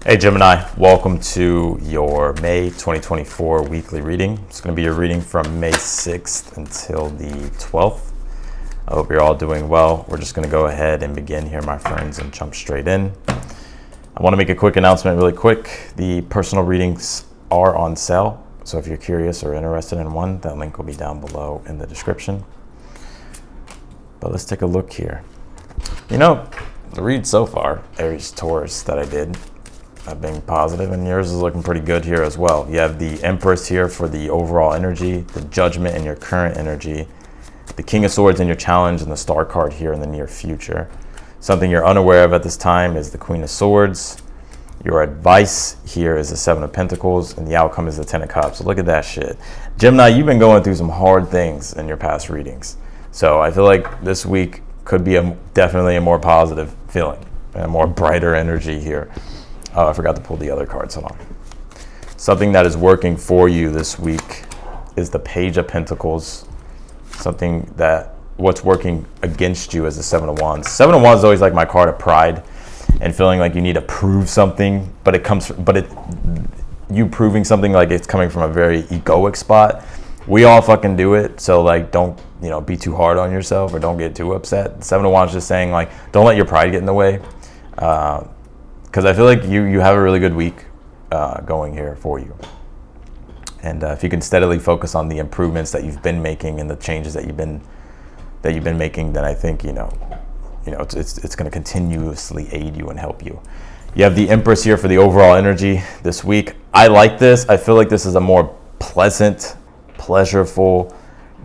Hey Gemini, welcome to your May 2024 weekly reading. It's going to be your reading from May 6th until the 12th. I hope you're all doing well. We're just going to go ahead and begin here, my friends, and jump straight in. I want to make a quick announcement really quick. The personal readings are on sale, so if you're curious or interested in one, that link will be down below in the description. But let's take a look here. You know, the read so far, Aries Taurus, that I did, I've been positive, and yours is looking pretty good here as well. You have the Empress here for the overall energy, the Judgment in your current energy, the King of Swords in your challenge, and the Star card here in the near future. Something you're unaware of at this time is the Queen of Swords. Your advice here is the Seven of Pentacles, and the outcome is the Ten of Cups. So look at that shit. Gemini, you've been going through some hard things in your past readings. So I feel like this week could be definitely a more positive feeling, and a more brighter energy here. Oh, I forgot to pull the other cards. Hold on. Something that is working for you this week is the Page of Pentacles. What's working against you is the Seven of Wands. Seven of Wands is always like my card of pride and feeling like you need to prove something, you proving something like it's coming from a very egoic spot. We all fucking do it, so like don't be too hard on yourself or don't get too upset. Seven of Wands is just saying like don't let your pride get in the way. Because I feel like you have a really good week going here for you. And if you can steadily focus on the improvements that you've been making and the changes that you've been making, then I think it's going to continuously aid you and help you. You have the Empress here for the overall energy this week. I like this. I feel like this is a more pleasant, pleasurable,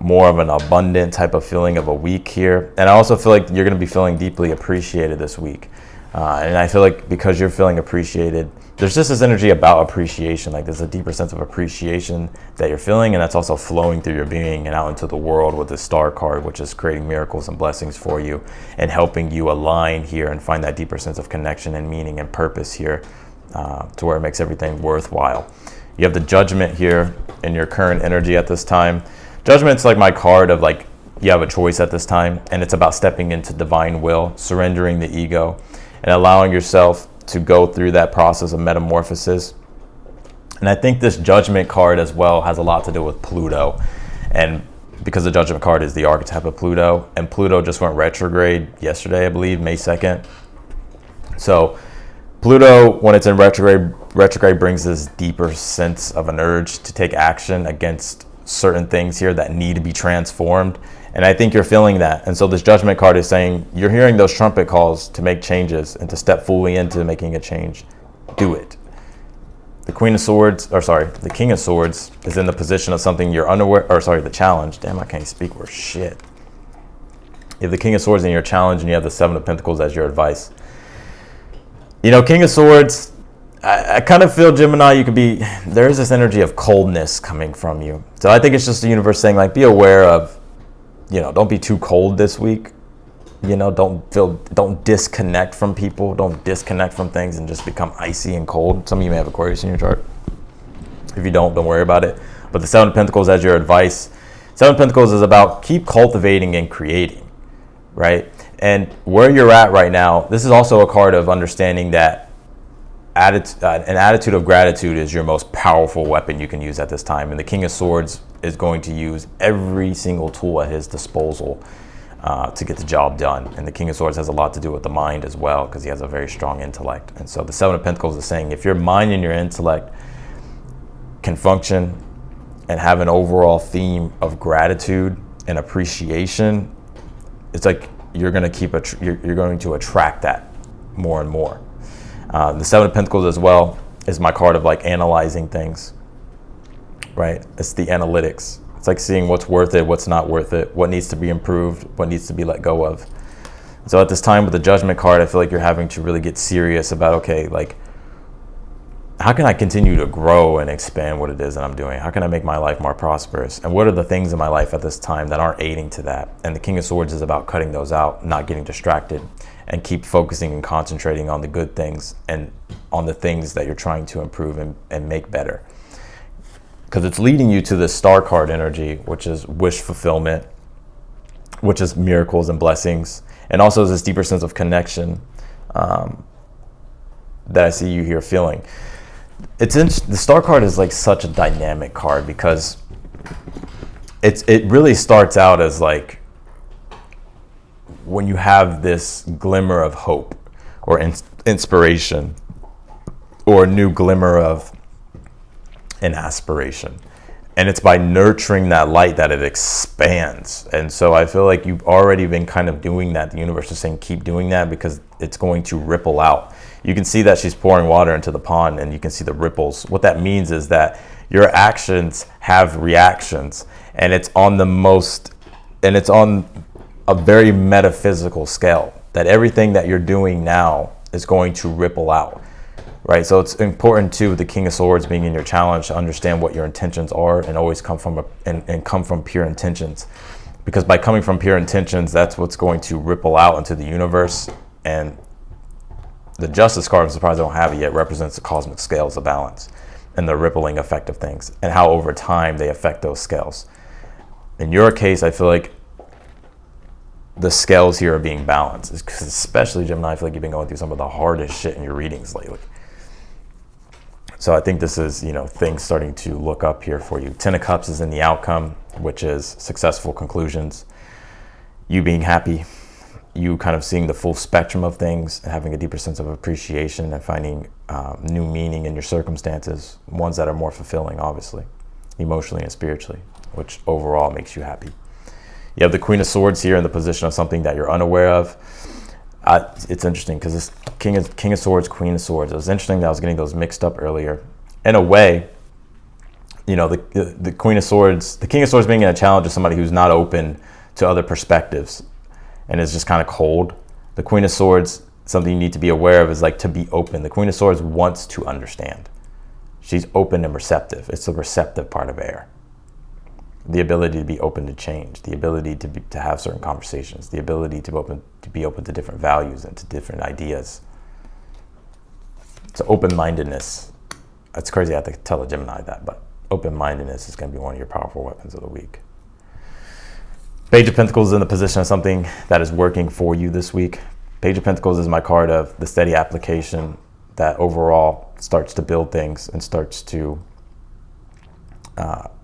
more of an abundant type of feeling of a week here. And I also feel like you're going to be feeling deeply appreciated this week. And I feel like because you're feeling appreciated, there's just this energy about appreciation. Like there's a deeper sense of appreciation that you're feeling, and that's also flowing through your being and out into the world with the Star card, which is creating miracles and blessings for you and helping you align here and find that deeper sense of connection and meaning and purpose here to where it makes everything worthwhile. You have the Judgment here in your current energy at this time. Judgment's like my card of like you have a choice at this time, and it's about stepping into divine will, surrendering the ego, and allowing yourself to go through that process of metamorphosis. And I think this Judgment card as well has a lot to do with Pluto. And because the Judgment card is the archetype of Pluto, and Pluto just went retrograde yesterday, I believe, May 2nd. So Pluto, when it's in retrograde brings this deeper sense of an urge to take action against certain things here that need to be transformed. And I think you're feeling that. And so this Judgment card is saying you're hearing those trumpet calls to make changes and to step fully into making a change. Do it. The King of Swords is in the position of something you're unaware, the challenge. Damn, I can't speak worth shit. You have the King of Swords in your challenge, and you have the Seven of Pentacles as your advice. King of Swords, I kind of feel, Gemini, there is this energy of coldness coming from you. So I think it's just the universe saying like, be aware of, don't be too cold this week. Don't disconnect from people. Don't disconnect from things and just become icy and cold. Some of you may have Aquarius in your chart. If you don't worry about it. But the Seven of Pentacles as your advice. Seven of Pentacles is about keep cultivating and creating, right? And where you're at right now, this is also a card of understanding that an attitude of gratitude is your most powerful weapon you can use at this time. And the King of Swords is going to use every single tool at his disposal to get the job done. And the King of Swords has a lot to do with the mind as well, because he has a very strong intellect. And so the Seven of Pentacles is saying if your mind and your intellect can function and have an overall theme of gratitude and appreciation, it's like you're going to attract that more and more. The Seven of Pentacles as well is my card of like analyzing things, right? It's the analytics. It's like seeing what's worth it, what's not worth it, what needs to be improved, what needs to be let go of. So at this time with the Judgment card, I feel like you're having to really get serious about, okay, like how can I continue to grow and expand what it is that I'm doing? How can I make my life more prosperous? And what are the things in my life at this time that aren't aiding to that? And the King of Swords is about cutting those out, not getting distracted, and keep focusing and concentrating on the good things and on the things that you're trying to improve and make better. Because it's leading you to the Star card energy, which is wish fulfillment, which is miracles and blessings, and also this deeper sense of connection. that I see you here feeling. The Star card is like such a dynamic card because it really starts out as like when you have this glimmer of hope or inspiration or a new glimmer of an aspiration. And it's by nurturing that light that it expands. And so I feel like you've already been kind of doing that. The universe is saying keep doing that because it's going to ripple out. You can see that she's pouring water into the pond and you can see the ripples. What that means is that your actions have reactions, and it's on a very metaphysical scale, that everything that you're doing now is going to ripple out. Right, so it's important too, the King of Swords being in your challenge, to understand what your intentions are and always come from pure intentions. Because by coming from pure intentions, that's what's going to ripple out into the universe. And the Justice card, I'm surprised I don't have it yet, represents the cosmic scales of balance and the rippling effect of things and how over time they affect those scales. In your case, I feel like the scales here are being balanced, especially Gemini. I feel like you've been going through some of the hardest shit in your readings lately. So I think this is, things starting to look up here for you. 10 of Cups is in the outcome, which is successful conclusions. You being happy, you kind of seeing the full spectrum of things and having a deeper sense of appreciation and finding new meaning in your circumstances, ones that are more fulfilling, obviously, emotionally and spiritually, which overall makes you happy. You have the Queen of Swords here in the position of something that you're unaware of. It's interesting because this King of Swords, Queen of Swords. It was interesting that I was getting those mixed up earlier. In a way, the Queen of Swords, the King of Swords being in a challenge is somebody who's not open to other perspectives and is just kind of cold. The Queen of Swords, something you need to be aware of, is like to be open. The Queen of Swords wants to understand. She's open and receptive. It's the receptive part of air. The ability to be open to change, the ability to have certain conversations, the ability to be open to different values and to different ideas. So open-mindedness. It's crazy I have to tell a Gemini that, but open-mindedness is going to be one of your powerful weapons of the week. Page of Pentacles is in the position of something that is working for you this week. Page of Pentacles is my card of the steady application that overall starts to build things and starts to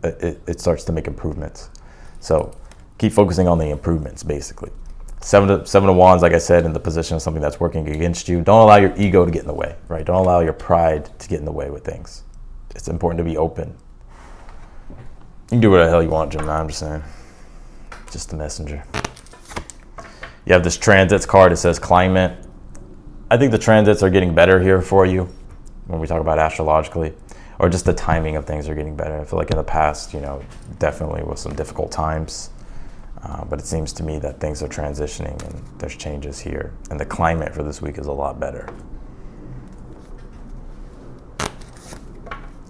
it starts to make improvements. So keep focusing on the improvements, basically. Seven of Wands, like I said, in the position of something that's working against you. Don't allow your ego to get in the way, right? Don't allow your pride to get in the way with things. It's important to be open. You can do whatever the hell you want, Gemini, I'm just saying. Just the messenger. You have this transits card. It says climate. I think the transits are getting better here for you when we talk about astrologically. Or just the timing of things are getting better. I feel like in the past, definitely was some difficult times. But it seems to me that things are transitioning and there's changes here. And the climate for this week is a lot better.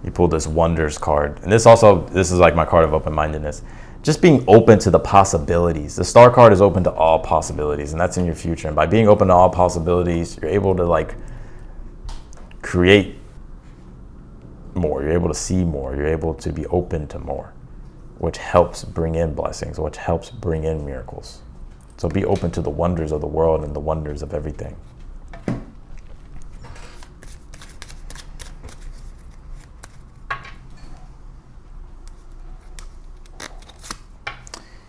You pulled this Wonders card. And this is like my card of open-mindedness. Just being open to the possibilities. The Star card is open to all possibilities, and that's in your future. And by being open to all possibilities, you're able to create more, you're able to see more, you're able to be open to more, which helps bring in blessings, which helps bring in miracles. So be open to the wonders of the world and the wonders of everything.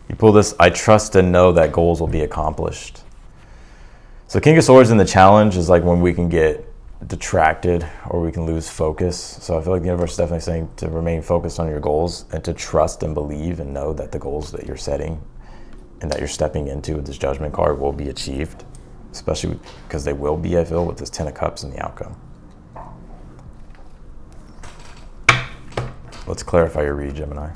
You pull this, I trust and know that goals will be accomplished. So King of Swords in the challenge is like when we can get detracted or we can lose focus. So I feel like the universe is definitely saying to remain focused on your goals and to trust and believe and know that the goals that you're setting and that you're stepping into with this Judgment card will be achieved, especially because they will be, I feel, with this 10 of Cups and the outcome. Let's clarify your read, Gemini.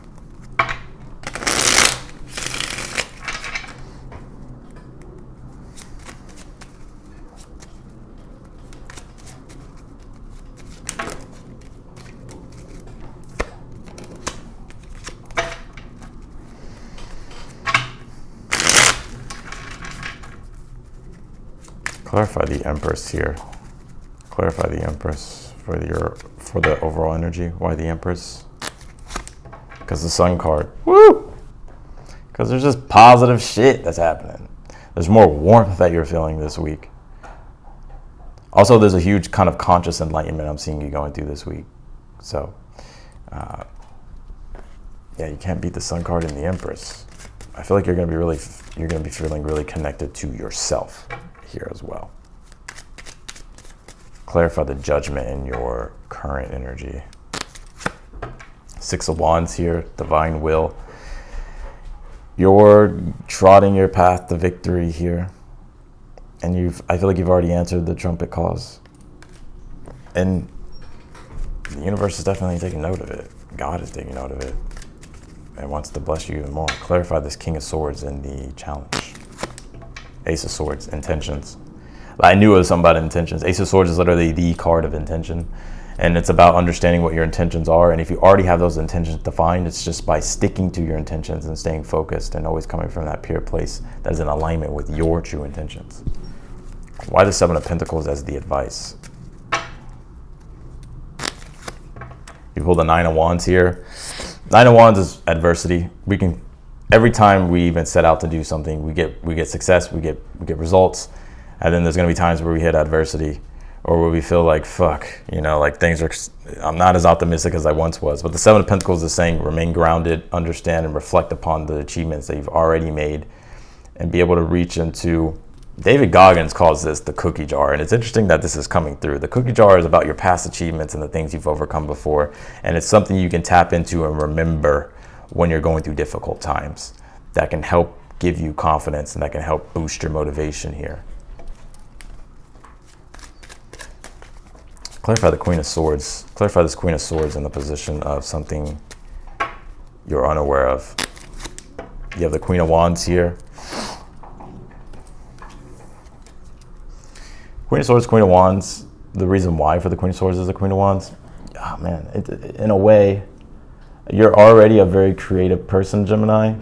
Clarify the Empress here. Clarify the Empress for the overall energy. Why the Empress? Because the Sun card. Woo! Because there's just positive shit that's happening. There's more warmth that you're feeling this week. Also, there's a huge kind of conscious enlightenment I'm seeing you going through this week. So, yeah, you can't beat the Sun card in the Empress. I feel like you're going to be feeling really connected to yourself here as well. Clarify the Judgment in your current energy. Six of Wands here, Divine Will. You're trotting your path to victory here. And I feel like you've already answered the trumpet calls. And the universe is definitely taking note of it. God is taking note of it and wants to bless you even more. Clarify this King of Swords in the challenge. Ace of Swords, intentions. I knew it was something about intentions. Ace of Swords is literally the card of intention. And it's about understanding what your intentions are. And if you already have those intentions defined, it's just by sticking to your intentions and staying focused and always coming from that pure place that is in alignment with your true intentions. Why the Seven of Pentacles as the advice? You pull the Nine of Wands here. Nine of Wands is adversity. Every time we even set out to do something, we get success, we get results, and then there's gonna be times where we hit adversity, or where we feel like, fuck, like I'm not as optimistic as I once was. But the Seven of Pentacles is saying remain grounded, understand and reflect upon the achievements that you've already made, and be able to reach into, David Goggins calls this the cookie jar. And it's interesting that this is coming through. The cookie jar is about your past achievements and the things you've overcome before. And it's something you can tap into and remember when you're going through difficult times. That can help give you confidence and that can help boost your motivation here. Clarify the Queen of Swords. Clarify this Queen of Swords in the position of something you're unaware of. You have the Queen of Wands here. Queen of Swords, Queen of Wands. The reason why for the Queen of Swords is the Queen of Wands. Oh man, in a way, you're already a very creative person, Gemini.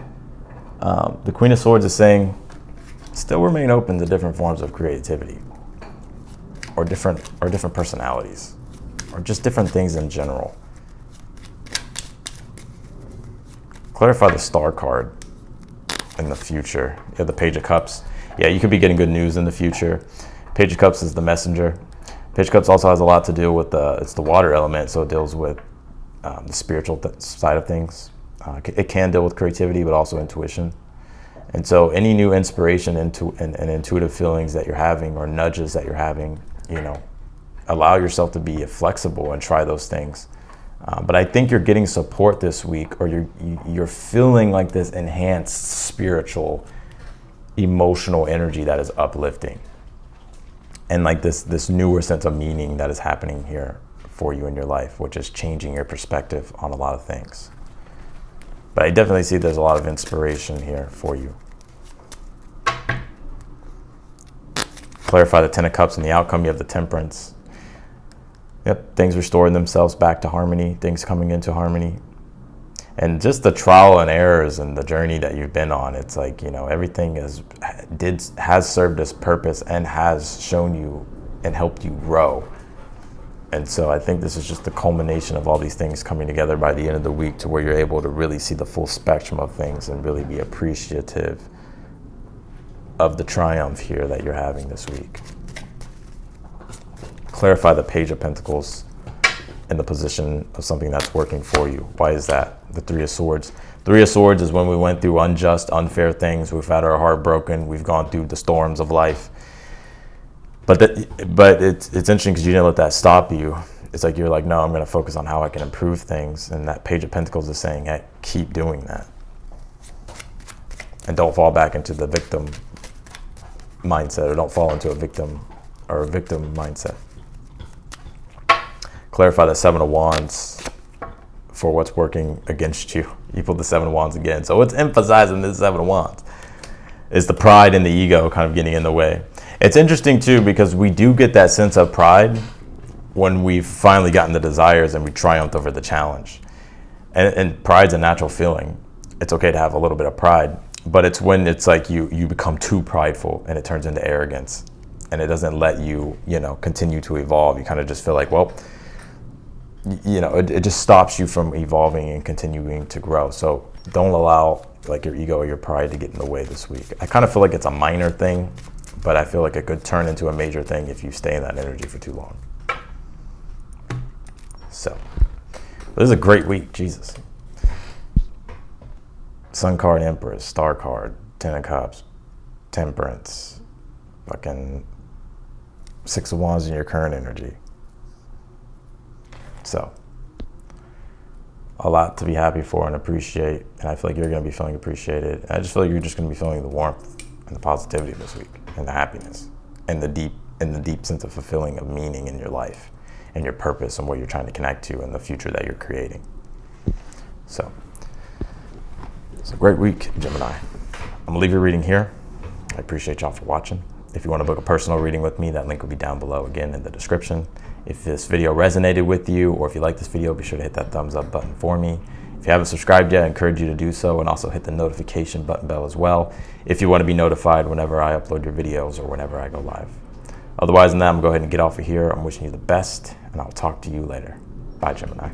The Queen of Swords is saying, still remain open to different forms of creativity, or different personalities, or just different things in general. Clarify the Star card in the future. You have the Page of Cups. Yeah, you could be getting good news in the future. Page of Cups is the messenger. Page of Cups also has a lot to do with it's the water element, so it deals with the spiritual side of things. It can deal with creativity, but also intuition. And so any new inspiration and intuitive feelings that you're having, or nudges that you're having, allow yourself to be flexible and try those things. But I think you're getting support this week, or you're feeling like this enhanced spiritual, emotional energy that is uplifting. And like this newer sense of meaning that is happening here for you in your life, which is changing your perspective on a lot of things. But I definitely see there's a lot of inspiration here for you. Clarify the Ten of Cups and the outcome. You have the Temperance. Yep, things restoring themselves back to harmony, things coming into harmony. And just the trial and errors and the journey that you've been on, it's like, everything has served its purpose and has shown you and helped you grow. And so I think this is just the culmination of all these things coming together by the end of the week, to where you're able to really see the full spectrum of things and really be appreciative of the triumph here that you're having this week. Clarify the Page of Pentacles in the position of something that's working for you. Why is that? The Three of Swords. Three of Swords is when we went through unjust, unfair things. We've had our heart broken. We've gone through the storms of life. But it's interesting because you didn't let that stop you. It's like you're like, no, I'm going to focus on how I can improve things. And that Page of Pentacles is saying, hey, keep doing that. And don't fall back into the victim mindset, or don't fall into a victim mindset. Clarify the Seven of Wands for what's working against you. You pulled the Seven of Wands again. So what's emphasizing this Seven of Wands is the pride and the ego kind of getting in the way. It's interesting too, because we do get that sense of pride when we've finally gotten the desires and we triumphed over the challenge. And pride's a natural feeling. It's okay to have a little bit of pride, but it's when it's like you become too prideful and it turns into arrogance, and it doesn't let you, continue to evolve. You kind of just feel like, well, it just stops you from evolving and continuing to grow. So don't allow like your ego or your pride to get in the way this week. I kind of feel like it's a minor thing, but I feel like it could turn into a major thing if you stay in that energy for too long. So, this is a great week, Jesus. Sun card, Empress, Star card, Ten of Cups, Temperance, fucking Six of Wands in your current energy. So, a lot to be happy for and appreciate, and I feel like you're going to be feeling appreciated. I just feel like you're just going to be feeling the warmth and the positivity this week, and the happiness, and the deep sense of fulfilling of meaning in your life, and your purpose, and what you're trying to connect to, and the future that you're creating. So, it's a great week, Gemini. I'm gonna leave your reading here. I appreciate y'all for watching. If you want to book a personal reading with me, that link will be down below again in the description. If this video resonated with you, or if you like this video, be sure to hit that thumbs up button for me. If you haven't subscribed yet, I encourage you to do so, and also hit the notification button bell as well if you want to be notified whenever I upload your videos or whenever I go live. Otherwise than that, I'm going to go ahead and get off of here. I'm wishing you the best, and I'll talk to you later. Bye, Gemini.